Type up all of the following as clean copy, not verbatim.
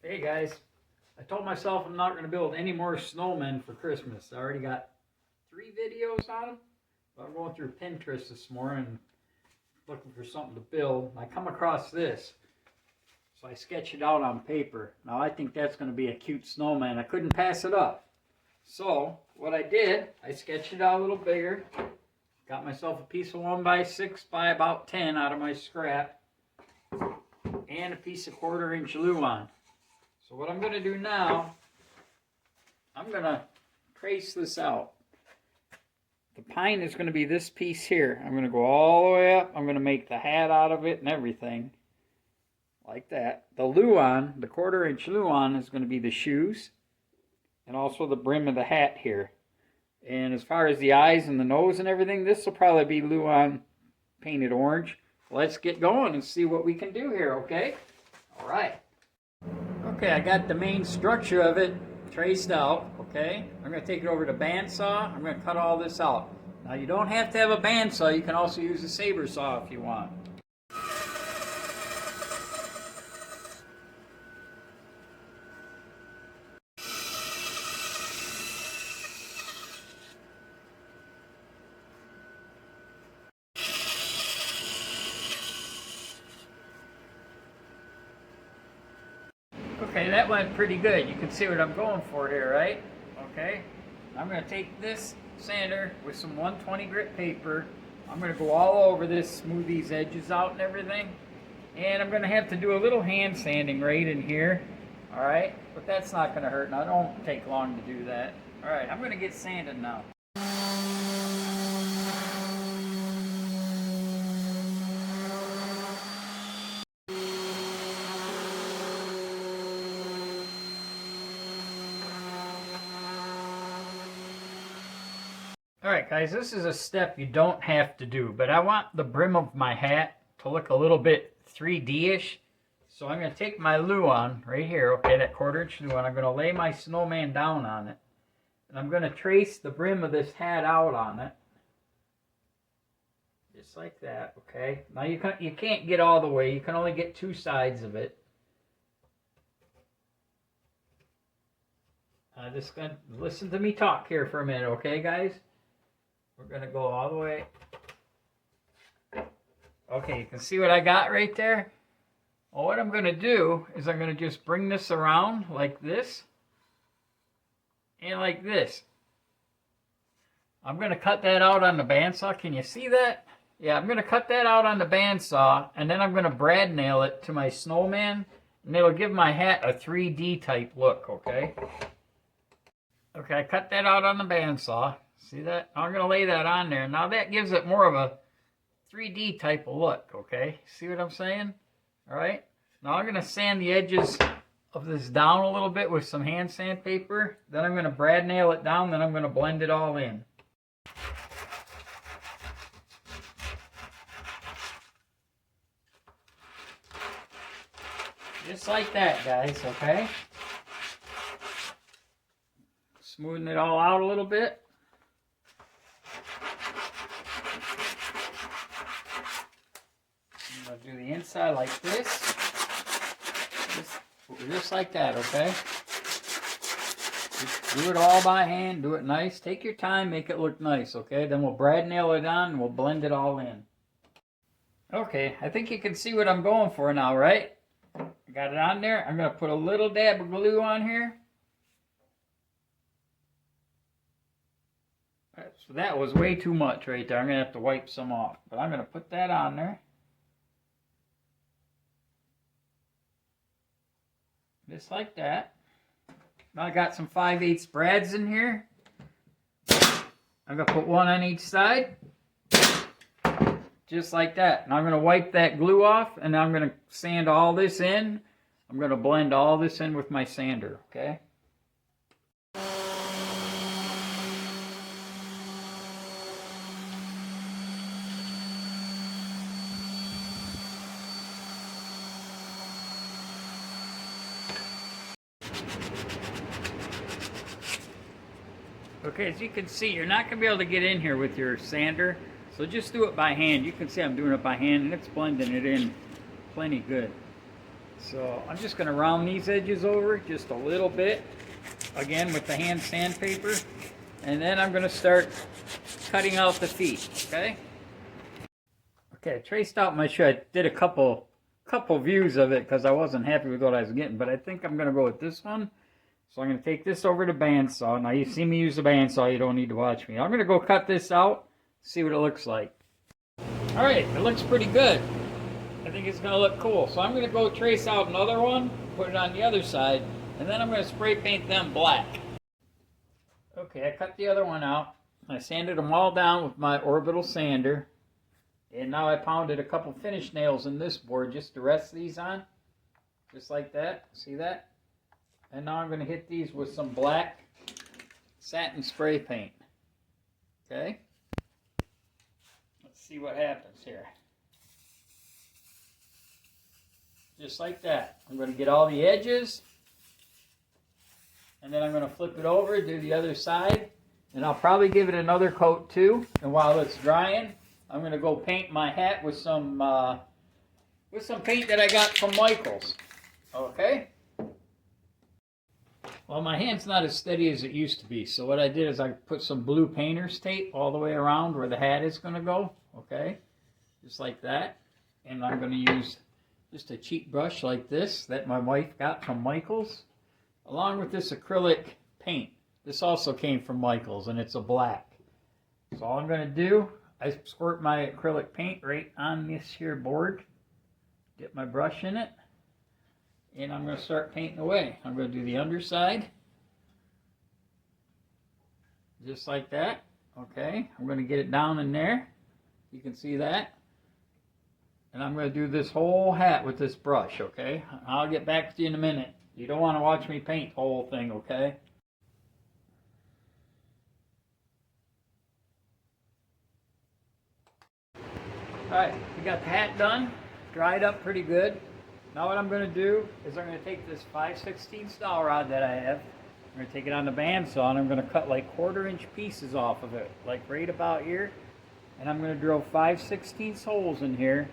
Hey guys, I told myself I'm not going to build any more snowmen for Christmas. I already got 3 videos on them. I'm going through Pinterest this morning looking for something to build. I come across this, so I sketched it out on paper. Now I think that's going to be a cute snowman. I couldn't pass it up. So what I did, I sketched it out a little bigger. Got myself a piece of 1x6 by about 10 out of my scrap. And a piece of 1/4 inch luan. So what I'm going to do now, I'm going to trace this out. The pine is going to be this piece here. I'm going to go all the way up. I'm going to make the hat out of it and everything. Like that. The luan, the 1/4 inch luan, is going to be the shoes. And also the brim of the hat here. And as far as the eyes and the nose and everything, this will probably be luan painted orange. Let's get going and see what we can do here, okay? All right. Okay, I got the main structure of it traced out, okay? I'm going to take it over to bandsaw. I'm going to cut all this out. Now, you don't have to have a bandsaw. You can also use a saber saw if you want. Okay, that went pretty good. You can see what I'm going for here, right? Okay. I'm going to take this sander with some 120 grit paper. I'm going to go all over this, smooth these edges out and everything. And I'm going to have to do a little hand sanding right in here. Alright? But that's not going to hurt. Now, it don't take long to do that. Alright, I'm going to get sanded now. Alright guys, this is a step you don't have to do, but I want the brim of my hat to look a little bit 3D-ish. So I'm going to take my luan right here, okay, that 1/4 inch luan. I'm going to lay my snowman down on it. And I'm going to trace the brim of this hat out on it. Just like that, okay. Now you can't get all the way. You can only get 2 sides of it. Just gonna listen to me talk here for a minute, okay guys? We're going to go all the way. Okay, you can see what I got right there? Well, what I'm going to do is I'm going to just bring this around like this. And like this. I'm going to cut that out on the bandsaw. Can you see that? Yeah, I'm going to cut that out on the bandsaw. And then I'm going to brad nail it to my snowman. And it'll give my hat a 3D type look, okay? Okay, I cut that out on the bandsaw. See that? I'm going to lay that on there. Now that gives it more of a 3D type of look, okay? See what I'm saying? All right. Now I'm going to sand the edges of this down a little bit with some hand sandpaper. Then I'm going to brad nail it down. Then I'm going to blend it all in. Just like that, guys, okay? Smoothing it all out a little bit. I'm going to do the inside like this. Just like that, okay? Just do it all by hand. Do it nice. Take your time. Make it look nice, okay? Then we'll brad nail it on and we'll blend it all in. Okay, I think you can see what I'm going for now, right? I got it on there. I'm going to put a little dab of glue on here. So that was way too much right there. I'm going to have to wipe some off. But I'm going to put that on there. Just like that. Now I got some 5/8 brads in here. I'm going to put one on each side. Just like that. Now I'm going to wipe that glue off. And now I'm going to sand all this in. I'm going to blend all this in with my sander. Okay? Okay, as you can see, you're not going to be able to get in here with your sander, so just do it by hand. You can see I'm doing it by hand, and it's blending it in plenty good. So I'm just going to round these edges over just a little bit, again with the hand sandpaper, and then I'm going to start cutting out the feet, okay? Okay, I traced out my shoe. I did a couple views of it because I wasn't happy with what I was getting, but I think I'm going to go with this one. So I'm going to take this over to bandsaw. Now you see me use the bandsaw, you don't need to watch me. I'm going to go cut this out, see what it looks like. Alright, it looks pretty good. I think it's going to look cool. So I'm going to go trace out another one, put it on the other side, and then I'm going to spray paint them black. Okay, I cut the other one out. I sanded them all down with my orbital sander. And now I pounded a couple finish nails in this board just to rest these on. Just like that. See that? And now I'm going to hit these with some black satin spray paint. Okay? Let's see what happens here. Just like that. I'm going to get all the edges. And then I'm going to flip it over, do the other side. And I'll probably give it another coat too. And while it's drying, I'm going to go paint my hat with some paint that I got from Michael's. Okay? Well, my hand's not as steady as it used to be, so what I did is I put some blue painter's tape all the way around where the hat is going to go. Okay? Just like that. And I'm going to use just a cheap brush like this that my wife got from Michael's, along with this acrylic paint. This also came from Michael's, and it's a black. So all I'm going to do, I squirt my acrylic paint right on this here board, get my brush in it, and I'm going to start painting away. I'm going to do the underside, just like that. Okay, I'm going to get it down in there. You can see that. And I'm going to do this whole hat with this brush, okay? I'll get back to you in a minute. You don't want to watch me paint the whole thing, okay? Alright, we got the hat done, dried up pretty good. Now what I'm going to do is I'm going to take this 5/16 dowel rod that I have, I'm going to take it on the bandsaw and I'm going to cut like 1/4 inch pieces off of it, like right about here. And I'm going to drill 5/16 holes in here.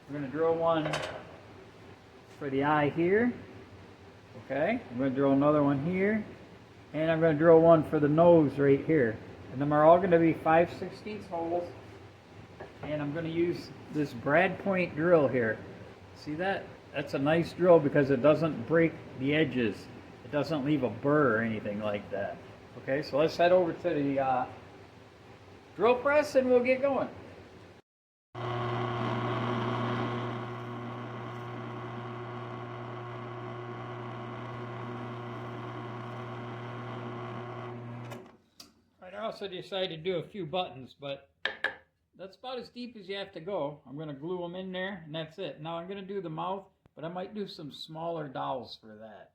I'm going to drill one for the eye here, okay? I'm going to drill another one here, and I'm going to drill one for the nose right here. And them are all going to be 5/16 holes. And I'm going to use this brad point drill here. See that? That's a nice drill because it doesn't break the edges. It doesn't leave a burr or anything like that. Okay, so let's head over to the drill press and we'll get going. I also decided to do a few buttons, but that's about as deep as you have to go. I'm going to glue them in there, and that's it. Now I'm going to do the mouth, but I might do some smaller dowels for that.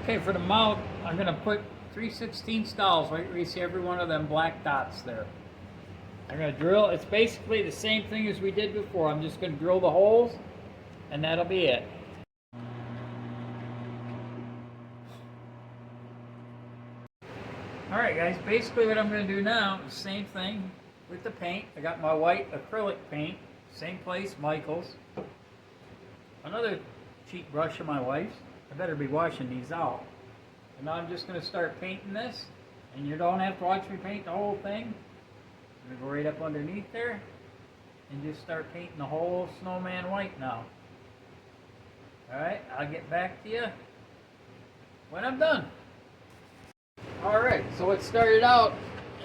Okay, for the mouth, I'm going to put 3/16 dowels right where you see every one of them black dots there. I'm going to drill. It's basically the same thing as we did before. I'm just going to drill the holes, and that'll be it. Alright guys, basically what I'm going to do now is the same thing with the paint. I got my white acrylic paint, same place, Michael's. Another cheap brush of my wife's. I better be washing these out. And now I'm just going to start painting this, and you don't have to watch me paint the whole thing. I'm going to go right up underneath there, and just start painting the whole snowman white now. Alright, I'll get back to you when I'm done. Alright, so what started out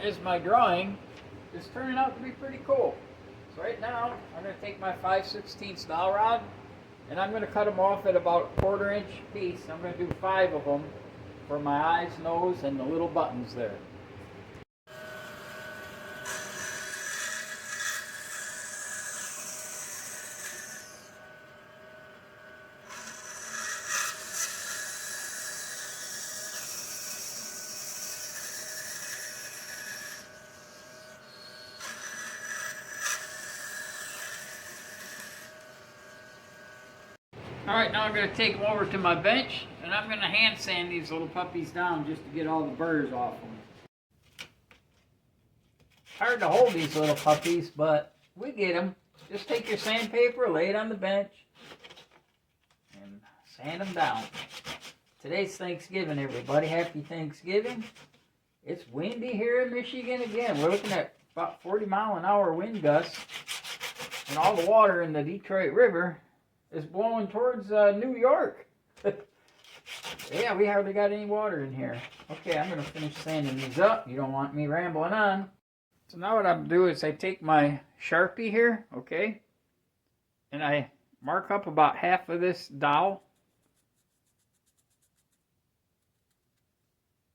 as my drawing is turning out to be pretty cool. So right now, I'm going to take my 5/16 dowel rod, and I'm going to cut them off at about 1/4 inch piece. I'm going to do 5 of them for my eyes, nose, and the little buttons there. Alright, now I'm going to take them over to my bench, and I'm going to hand sand these little puppies down just to get all the burrs off them. Hard to hold these little puppies, but we get them. Just take your sandpaper, lay it on the bench, and sand them down. Today's Thanksgiving, everybody. Happy Thanksgiving. It's windy here in Michigan again. We're looking at about 40-mile-an-hour wind gusts, and all the water in the Detroit River is blowing towards New York. Yeah, we hardly got any water in here. Okay, I'm going to finish sanding these up. You don't want me rambling on. So now what I'm doing is I take my Sharpie here, okay, and I mark up about half of this dowel.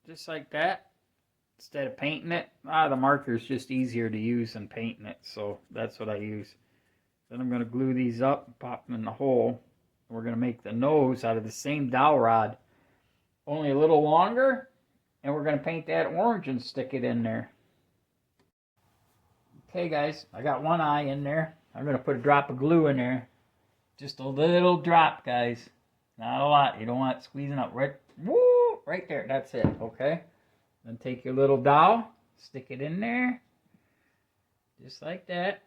Just like that. Instead of painting it, the marker is just easier to use than painting it, so that's what I use. Then I'm going to glue these up and pop them in the hole. We're going to make the nose out of the same dowel rod, only a little longer, and we're going to paint that orange and stick it in there. Okay guys, I got one eye in there. I'm going to put a drop of glue in there. Just a little drop, guys. Not a lot. You don't want it squeezing up right, woo, right there. That's it, okay? Then take your little dowel, stick it in there, just like that.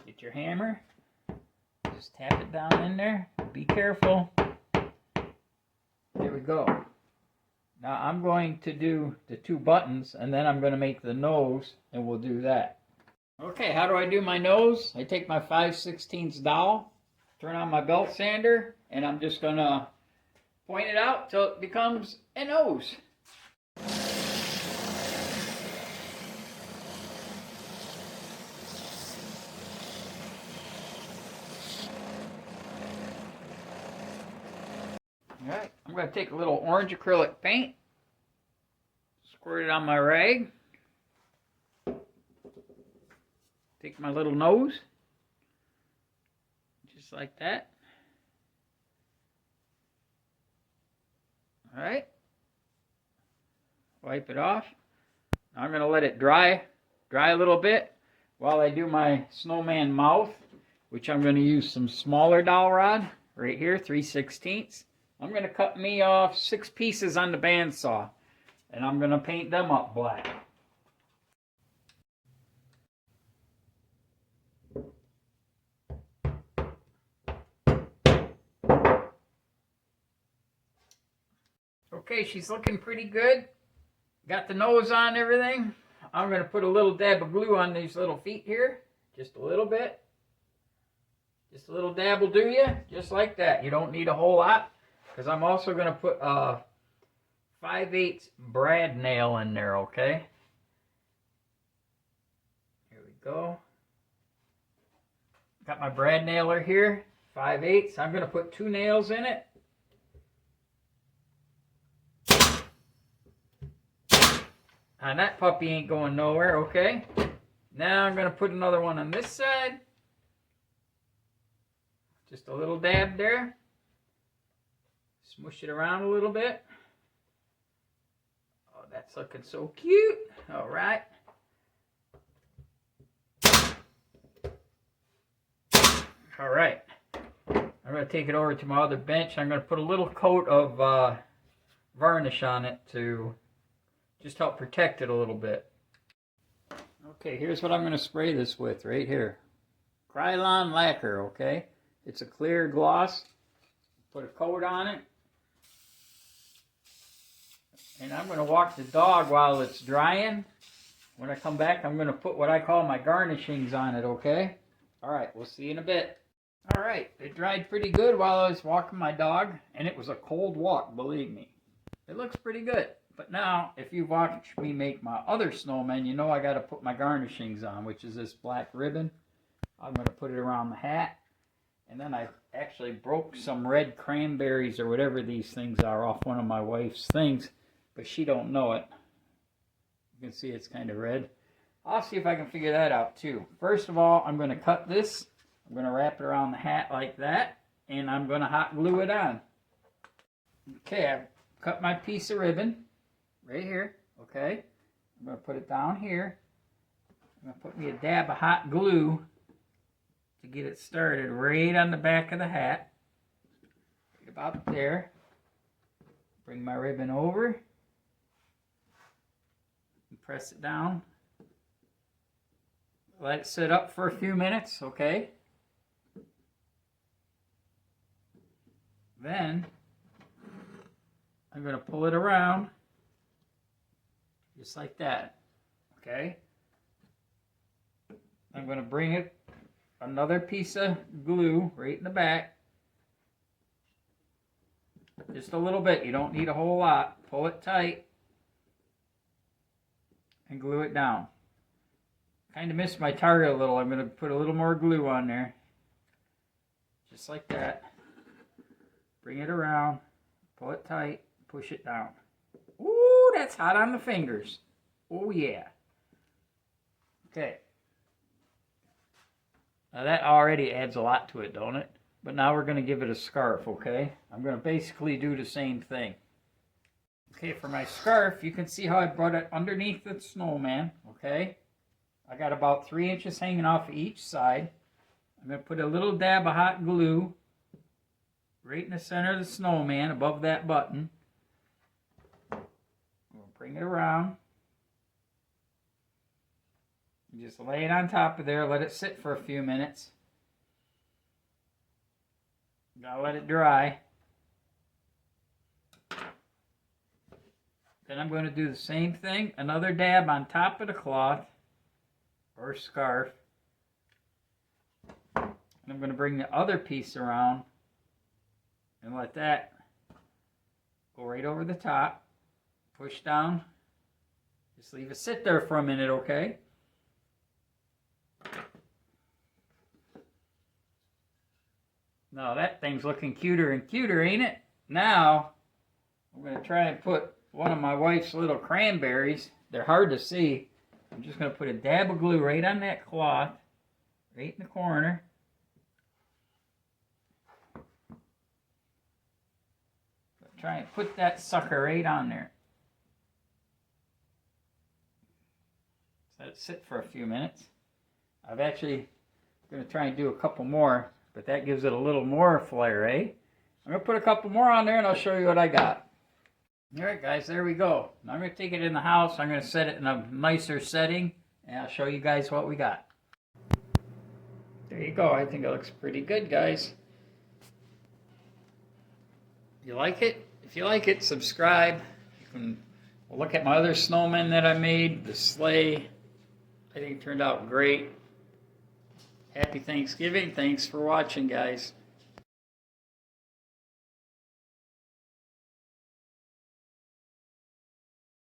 Get your hammer, just tap it down in there. Be careful. There we go. Now I'm going to do the two buttons, and then I'm going to make the nose, and we'll do that. Okay, how do I do my nose? I take my 5/16 dowel, turn on my belt sander, and I'm just going to point it out till it becomes a nose. Alright, I'm going to take a little orange acrylic paint, squirt it on my rag, take my little nose, just like that. Alright, wipe it off. Now I'm going to let it dry a little bit while I do my snowman mouth, which I'm going to use some smaller dowel rod right here, 3/16. I'm going to cut me off 6 pieces on the bandsaw, and I'm going to paint them up black. Okay, she's looking pretty good. Got the nose on and everything. I'm going to put a little dab of glue on these little feet here. Just a little bit. Just a little dab will do you. Just like that. You don't need a whole lot. Because I'm also going to put a 5/8 brad nail in there, okay? Here we go. Got my brad nailer here, 5/8. I'm going to put 2 nails in it. And that puppy ain't going nowhere, okay? Now I'm going to put another one on this side. Just a little dab there. Smush it around a little bit. Oh, that's looking so cute. All right. All right. I'm going to take it over to my other bench. I'm going to put a little coat of varnish on it to just help protect it a little bit. Okay, here's what I'm going to spray this with right here. Krylon lacquer, okay? It's a clear gloss. Put a coat on it. And I'm going to walk the dog while it's drying. When I come back, I'm going to put what I call my garnishings on it, okay? All right, we'll see you in a bit. All right, it dried pretty good while I was walking my dog, and it was a cold walk, believe me. It looks pretty good. But now, if you've watched me make my other snowman, you know I got to put my garnishings on, which is this black ribbon. I'm going to put it around the hat. And then I actually broke some red cranberries or whatever these things are off one of my wife's things. But she don't know it. You can see it's kind of red. I'll see if I can figure that out too. First of all, I'm going to cut this. I'm going to wrap it around the hat like that. And I'm going to hot glue it on. Okay, I've cut my piece of ribbon right here. Okay, I'm going to put it down here. I'm going to put me a dab of hot glue to get it started right on the back of the hat. Right about there. Bring my ribbon over. Press it down. Let it sit up for a few minutes, okay? Then I'm going to pull it around just like that. Okay? I'm going to bring it another piece of glue right in the back. Just a little bit. You don't need a whole lot. Pull it tight and glue it down. Kind of missed my target a little. I'm going to put a little more glue on there. Just like that. Bring it around. Pull it tight. Push it down. Ooh, that's hot on the fingers. Oh yeah. Okay. Now that already adds a lot to it, don't it? But now we're going to give it a scarf, okay? I'm going to basically do the same thing. Okay, for my scarf, you can see how I brought it underneath the snowman, okay? I got about 3 inches hanging off each side. I'm going to put a little dab of hot glue right in the center of the snowman above that button. We'll bring it around. Just lay it on top of there, let it sit for a few minutes. Gotta let it dry. Then I'm going to do the same thing, another dab on top of the cloth or scarf. And I'm going to bring the other piece around and let that go right over the top. Push down. Just leave it sit there for a minute, okay? Now that thing's looking cuter and cuter, ain't it? Now, I'm going to try and put one of my wife's little cranberries. They're hard to see. I'm just going to put a dab of glue right on that cloth, right in the corner. Try and put that sucker right on there. Let it sit for a few minutes. I've actually going to try and do a couple more, but that gives it a little more flair, eh? I'm going to put a couple more on there and I'll show you what I got. Alright guys, there we go. Now I'm going to take it in the house. I'm going to set it in a nicer setting and I'll show you guys what we got. There you go. I think it looks pretty good, guys. You like it? If you like it, subscribe. You can look at my other snowmen that I made, the sleigh. I think it turned out great. Happy Thanksgiving. Thanks for watching, guys.